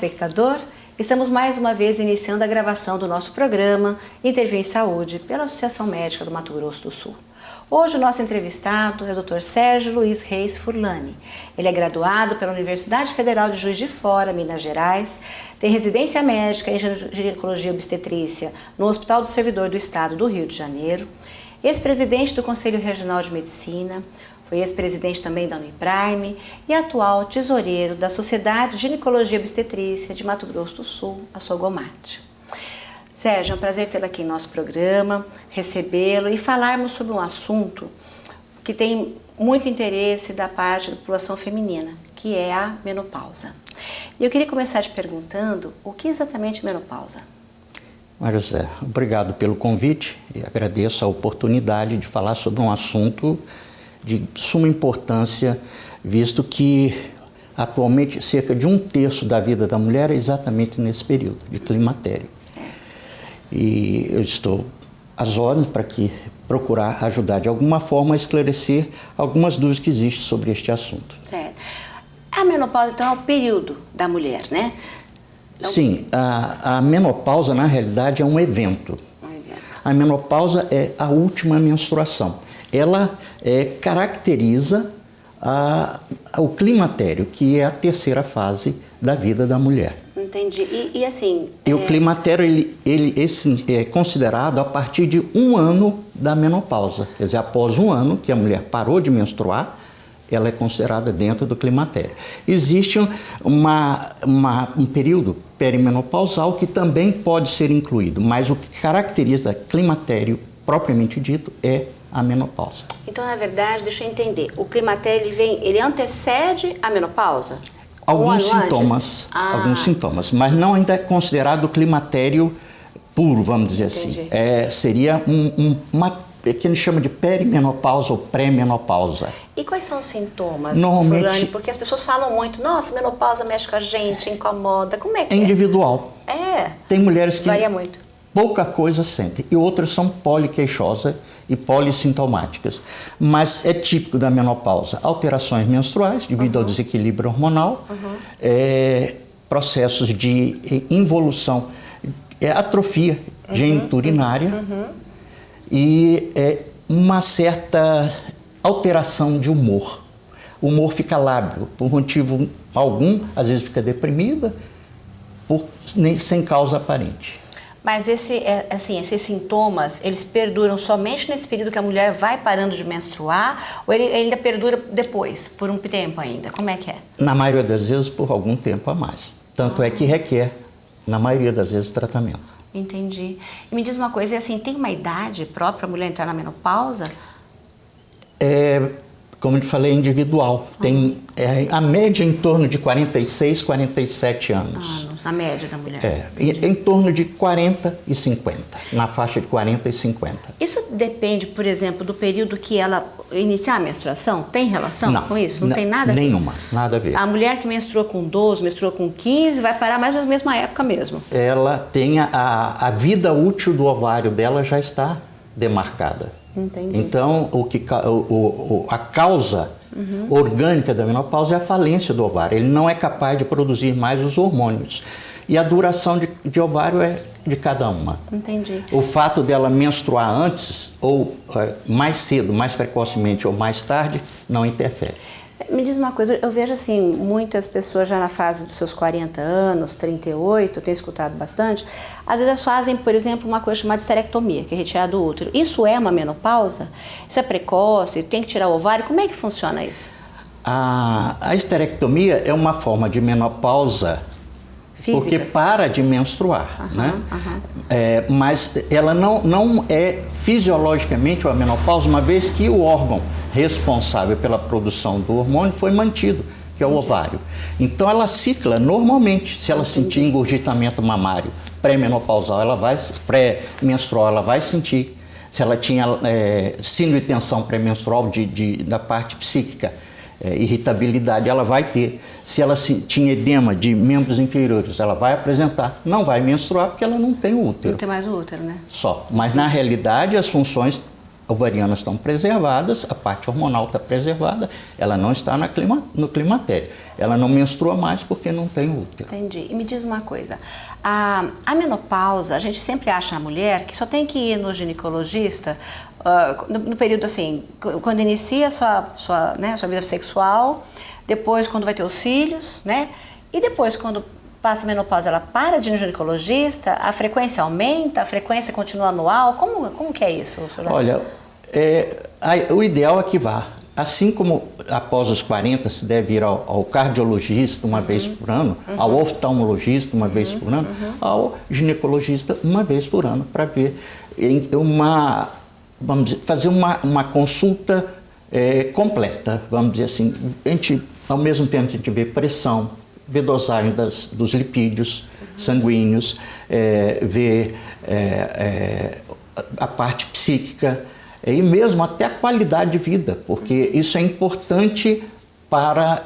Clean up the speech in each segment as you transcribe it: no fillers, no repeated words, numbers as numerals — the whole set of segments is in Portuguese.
espectador, estamos mais uma vez iniciando a gravação do nosso programa Interview em Saúde pela Associação Médica do Mato Grosso do Sul. Hoje o nosso entrevistado é o Dr. Sérgio Luiz Reis Furlani. Ele é graduado pela Universidade Federal de Juiz de Fora, Minas Gerais, tem residência médica em ginecologia e obstetrícia no Hospital do Servidor do Estado do Rio de Janeiro, ex-presidente do Conselho Regional de Medicina, foi ex-presidente também da Uniprime e atual tesoureiro da Sociedade de Ginecologia e Obstetrícia de Mato Grosso do Sul, a Sogomate. Sérgio, é um prazer tê-lo aqui em nosso programa, recebê-lo e falarmos sobre um assunto que tem muito interesse da parte da população feminina, que é a menopausa. E eu queria começar te perguntando o que exatamente é menopausa? Maria José, obrigado pelo convite e agradeço a oportunidade de falar sobre um assunto de suma importância, visto que atualmente cerca de 1/3 da vida da mulher é exatamente nesse período de climatério. E eu estou às ordens para procurar ajudar de alguma forma a esclarecer algumas dúvidas que existem sobre este assunto. Certo. A menopausa, então, é o período da mulher, né? Então... Sim, a menopausa, na realidade, é um evento. A menopausa é a última menstruação. Ela caracteriza o climatério, que é a terceira fase da vida da mulher. Entendi. E assim... E o climatério ele é considerado a partir de 1 ano da menopausa. Quer dizer, após 1 ano que a mulher parou de menstruar, ela é considerada dentro do climatério. Existe um período perimenopausal que também pode ser incluído, mas o que caracteriza climatério propriamente dito é a menopausa. Então, na verdade, deixa eu entender, o climatério ele antecede a menopausa? Alguns sintomas, mas não ainda é considerado climatério puro, vamos dizer assim. Seria uma que a gente chama de perimenopausa ou pré-menopausa. E quais são os sintomas, normalmente, Furlani? Porque as pessoas falam muito, nossa, menopausa mexe com a gente, incomoda, como é que é? Individual. Tem mulheres que varia muito. Pouca coisa sentem, e outras são poliqueixosas e polissintomáticas. Mas é típico da menopausa alterações menstruais devido ao desequilíbrio hormonal, processos de involução, atrofia geniturinária e uma certa alteração de humor. O humor fica lábil, por motivo algum, às vezes fica deprimida, sem causa aparente. Mas esses sintomas, eles perduram somente nesse período que a mulher vai parando de menstruar ou ele ainda perdura depois, por um tempo ainda? Como é que é? Na maioria das vezes, por algum tempo a mais. Tanto é que requer, na maioria das vezes, tratamento. Entendi. E me diz uma coisa, tem uma idade própria para a mulher entrar na menopausa? Como eu te falei, é individual. Tem a média em torno de 46, 47 anos. A média da mulher. Em torno de 40 e 50, na faixa de 40 e 50. Isso depende, por exemplo, do período que ela iniciar a menstruação? Tem relação com isso? Não tem nada a ver? Nenhuma, nada a ver. A mulher que menstrua com 12, menstrua com 15, vai parar mais ou menos na mesma época mesmo? Ela tem a vida útil do ovário dela já está demarcada. Entendi. Então, a causa orgânica da menopausa é a falência do ovário. Ele não é capaz de produzir mais os hormônios. E a duração de ovário é de cada uma. Entendi. O fato dela menstruar antes, ou mais cedo, mais precocemente ou mais tarde, não interfere. Me diz uma coisa, eu vejo assim, muitas pessoas já na fase dos seus 40 anos, 38, eu tenho escutado bastante, às vezes fazem, por exemplo, uma coisa chamada esterectomia, que é retirar do útero. Isso é uma menopausa? Isso é precoce? Tem que tirar o ovário? Como é que funciona isso? A esterectomia é uma forma de menopausa física, porque para de menstruar, né? Mas ela não é fisiologicamente uma menopausa, uma vez que o órgão responsável pela produção do hormônio foi mantido, que é o ovário. Então ela cicla normalmente. Se ela sentir engurgitamento mamário pré-menopausal, pré-menstrual, ela vai sentir. Se ela tinha síndrome de tensão pré-menstrual da parte psíquica, irritabilidade, ela vai ter. Se ela tinha edema de membros inferiores, ela vai apresentar. Não vai menstruar porque ela não tem o útero. Não tem mais o útero, né? Só. Mas na realidade as funções ovarianas estão preservadas, a parte hormonal está preservada, ela não está no climatério. Ela não menstrua mais porque não tem útero. Entendi. E me diz uma coisa, a menopausa, a gente sempre acha a mulher que só tem que ir no ginecologista no período assim, quando inicia a sua vida sexual, depois quando vai ter os filhos, né? E depois quando passa a menopausa, ela para de ir no ginecologista, a frequência aumenta, a frequência continua anual, como que é isso, Fulano? Olha, o ideal é que vá. Assim como após os 40 se deve ir ao cardiologista uma vez por ano, ao oftalmologista uma vez por ano, ao ginecologista uma vez por ano, para ver vamos dizer, fazer uma consulta completa, vamos dizer assim. Ao mesmo tempo a gente vê pressão, vê dosagem dos lipídios sanguíneos, vê a parte psíquica, e mesmo até a qualidade de vida, porque isso é importante para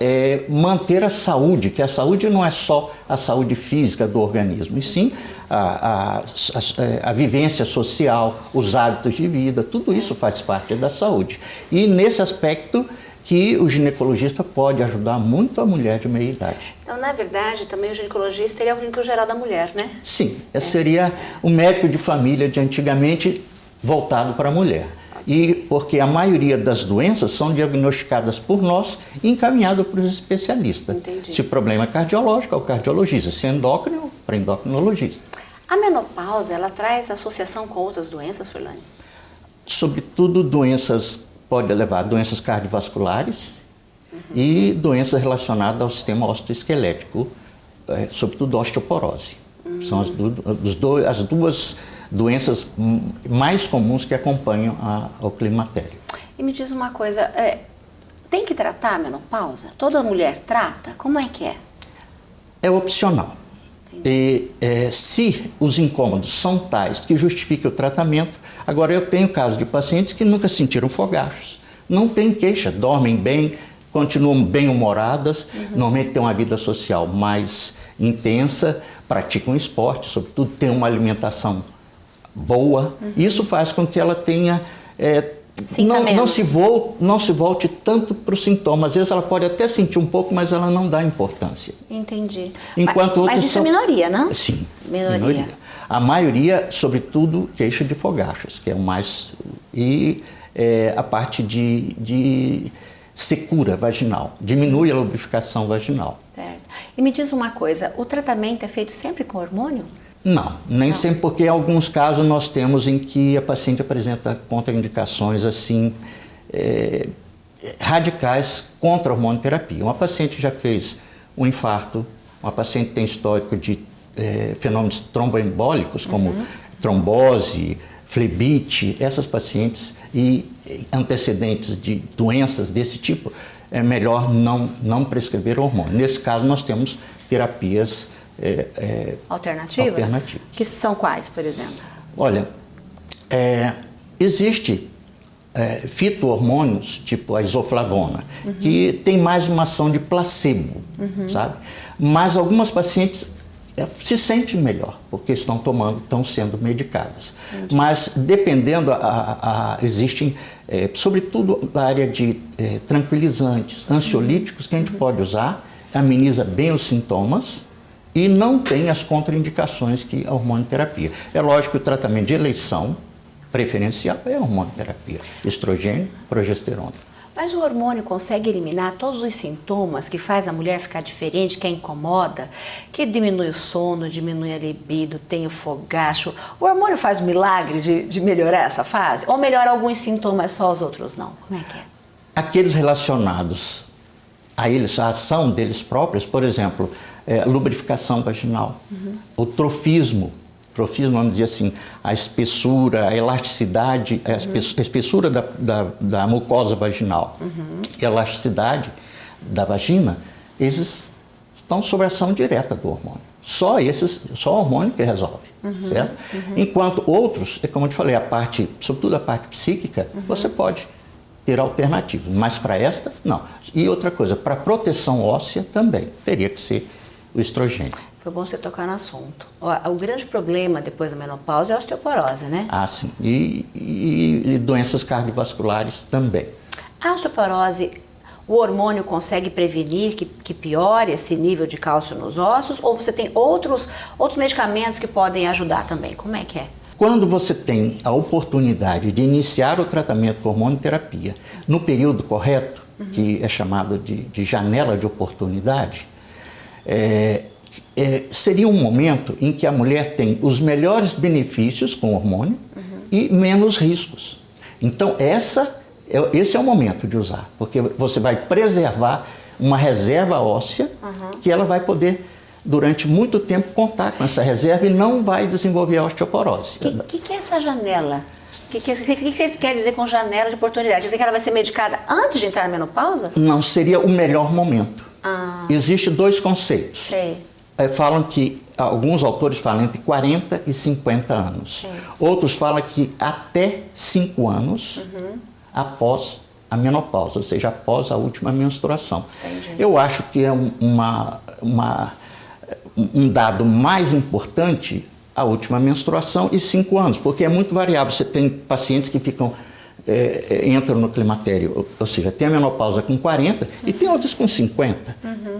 manter a saúde, que a saúde não é só a saúde física do organismo, e sim a vivência social, os hábitos de vida, tudo isso faz parte da saúde. E nesse aspecto que o ginecologista pode ajudar muito a mulher de meia idade. Então, na verdade, também o ginecologista ele é o clínico geral da mulher, né? Sim, seria o médico de família de antigamente voltado para a mulher. E porque a maioria das doenças são diagnosticadas por nós e encaminhadas para os especialistas. Entendi. Se o problema é cardiológico, é o cardiologista. Se é endócrino, para endocrinologista. A menopausa, ela traz associação com outras doenças, Fulano? Sobretudo pode levar a doenças cardiovasculares e doenças relacionadas ao sistema osteoesquelético, sobretudo osteoporose. São as duas doenças mais comuns que acompanham ao climatério. E me diz uma coisa, tem que tratar a menopausa? Toda mulher trata? Como é que é? É opcional. E, se os incômodos são tais que justificam o tratamento, agora eu tenho casos de pacientes que nunca sentiram fogachos, não têm queixa, dormem bem, continuam bem-humoradas, normalmente têm uma vida social mais intensa, praticam esporte, sobretudo têm uma alimentação boa. Isso faz com que ela tenha não se volte tanto para os sintomas. Às vezes ela pode até sentir um pouco, mas ela não dá importância. Entendi. Enquanto mas isso é minoria, não? Sim, minoria. A maioria, sobretudo, queixa de fogachos, que é o mais... E a parte de secura vaginal, diminui a lubrificação vaginal. Certo. E me diz uma coisa, o tratamento é feito sempre com hormônio? Não, nem sempre, porque em alguns casos nós temos em que a paciente apresenta contraindicações assim radicais contra a hormonoterapia. Uma paciente já fez um infarto, uma paciente tem histórico de fenômenos tromboembólicos, como trombose, flebite, essas pacientes e antecedentes de doenças desse tipo, é melhor não prescrever hormônio. Nesse caso, nós temos terapias alternativas. Que são quais, por exemplo? Olha, existe fito-hormônios, tipo a isoflavona, que tem mais uma ação de placebo, sabe? Mas algumas pacientes se sentem melhor, porque estão sendo medicadas. Mas dependendo, existem, sobretudo na área de tranquilizantes, ansiolíticos, que a gente pode usar, ameniza bem os sintomas e não tem as contraindicações que a hormonoterapia. É lógico que o tratamento de eleição preferencial é a hormonoterapia, estrogênio, progesterona. Mas o hormônio consegue eliminar todos os sintomas que faz a mulher ficar diferente, que a incomoda, que diminui o sono, diminui a libido, tem o fogacho. O hormônio faz o milagre de melhorar essa fase? Ou melhora alguns sintomas, só os outros não? Como é que é? Aqueles relacionados a eles, a ação deles próprios, por exemplo, lubrificação vaginal, o trofismo, vamos dizer assim, a espessura, a elasticidade, a espessura da mucosa vaginal, e a elasticidade da vagina, esses estão sob a ação direta do hormônio. Só o hormônio que resolve, certo? Enquanto outros, como eu te falei, sobretudo a parte psíquica, você pode ter alternativas, mas para esta, não. E outra coisa, para proteção óssea também, teria que ser o estrogênio. Foi bom você tocar no assunto. O grande problema depois da menopausa é a osteoporose, né? Ah, sim. E doenças cardiovasculares também. A osteoporose, o hormônio consegue prevenir que piore esse nível de cálcio nos ossos? Ou você tem outros medicamentos que podem ajudar também? Como é que é? Quando você tem a oportunidade de iniciar o tratamento com hormonioterapia no período correto, que é chamado de janela de oportunidade, seria um momento em que a mulher tem os melhores benefícios com o hormônio e menos riscos. Então, esse é o momento de usar, porque você vai preservar uma reserva óssea que ela vai poder, durante muito tempo, contar com essa reserva e não vai desenvolver a osteoporose. O que é essa janela? O que você quer dizer com janela de oportunidade? Quer dizer que ela vai ser medicada antes de entrar na menopausa? Não, seria o melhor momento. Existem dois conceitos. Sei. Falam que, alguns autores falam entre 40 e 50 anos. Sim. Outros falam que até 5 anos após a menopausa, ou seja, após a última menstruação. Entendi. Eu acho que é um dado mais importante a última menstruação e 5 anos, porque é muito variável. Você tem pacientes que entram no climatério, ou seja, tem a menopausa com 40 e tem outros com 50,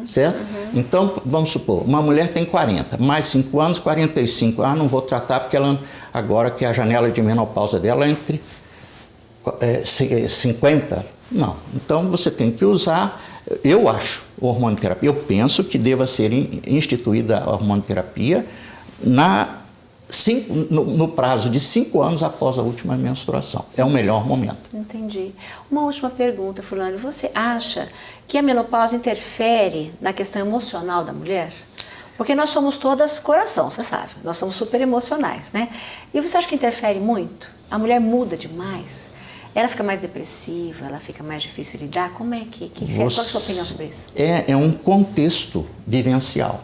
certo? Então, vamos supor, uma mulher tem 40, mais 5 anos, 45. Não vou tratar porque agora que a janela de menopausa dela é entre 50. Não. Então, você tem que usar, eu acho, hormonioterapia. Eu penso que deva ser instituída a hormonioterapia no prazo de 5 anos após a última menstruação. É o melhor momento. Entendi. Uma última pergunta, Fulano. Você acha que a menopausa interfere na questão emocional da mulher? Porque nós somos todas coração, você sabe. Nós somos super emocionais, né? E você acha que interfere muito? A mulher muda demais? Ela fica mais depressiva? Ela fica mais difícil de lidar? Como é qual é a sua opinião sobre isso? É um contexto vivencial.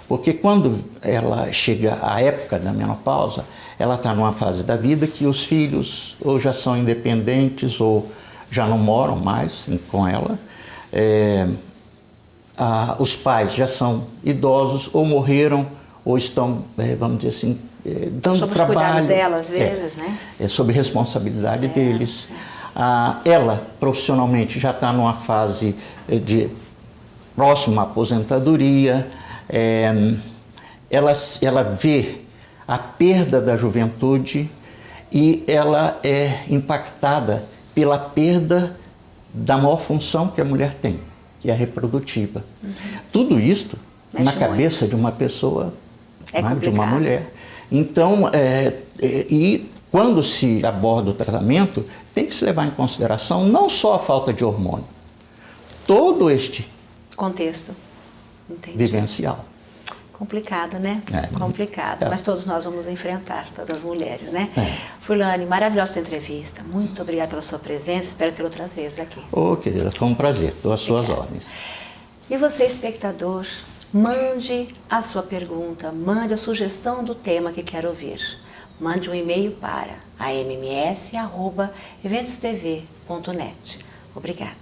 Porque quando ela chega à época da menopausa, ela está numa fase da vida que os filhos ou já são independentes ou já não moram mais com ela. Os pais já são idosos ou morreram ou estão, vamos dizer assim, dando sob trabalho. Os cuidados dela, às vezes, né? Sob responsabilidade deles. Ela, profissionalmente, já está numa fase de próxima à aposentadoria. Ela vê a perda da juventude e ela é impactada pela perda da maior função que a mulher tem, que é a reprodutiva. Tudo isto na cabeça de uma pessoa, de uma mulher. Então, e quando se aborda o tratamento, tem que se levar em consideração não só a falta de hormônio, todo este contexto. Entendi. Vivencial. Complicado, né? Complicado. Mas todos nós vamos enfrentar, todas as mulheres, né? Fulane, maravilhosa sua entrevista. Muito obrigada pela sua presença. Espero ter outras vezes aqui. Querida, foi um prazer. Estou às suas ordens. E você, espectador, mande a sua pergunta, mande a sugestão do tema que quer ouvir. Mande um e-mail para amms@eventostv.net. Obrigada.